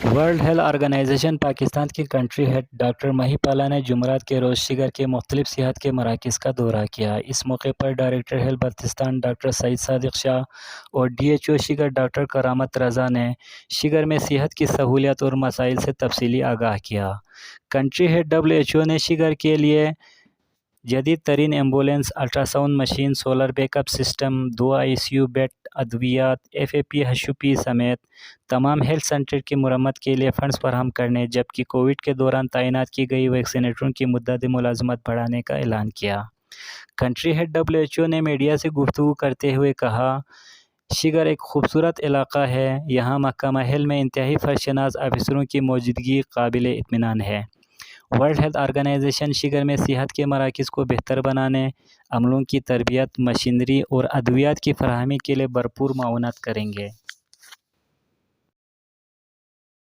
World health organization Pakistan کی country head doctor Mahipala نے جمعرات کے روز شگر کے مختلف صحت کے مراکز کا دورہ کیا۔ اس موقع پر ڈائریکٹر ہیلتھ بلتستان ڈاکٹر سعید صادق شاہ اور DHO شگر ڈاکٹر کرامت رضا نے شگر میں صحت کی سہولیات اور مسائل سے تفصیلی آگاہ کیا۔ کنٹری ہیڈ WHO نے شگر کے لیے جدید ترین ambulance, ultrasound machine, solar backup system, 2 ICU bed, ادویات، FAP سمیت تمام ہیلتھ سینٹر کی مرمت کے لیے فنڈز فراہم کرنے، جبکہ کووڈ کے دوران تعینات کی گئی ویکسینیٹروں کی مدت ملازمت بڑھانے کا اعلان کیا۔ کنٹری ہیڈ WHO نے میڈیا سے گفتگو کرتے ہوئے کہا، شگر ایک خوبصورت علاقہ ہے، یہاں محکمہ ہیلتھ میں انتہائی فرشناس افسروں کی موجودگی قابل اطمینان ہے۔ ورلڈ ہیلتھ آرگنائزیشن شگر میں صحت کے مراکز کو بہتر بنانے، عملوں کی تربیت، مشینری اور ادویات کی فراہمی کے لیے بھرپور معاونت کریں گے۔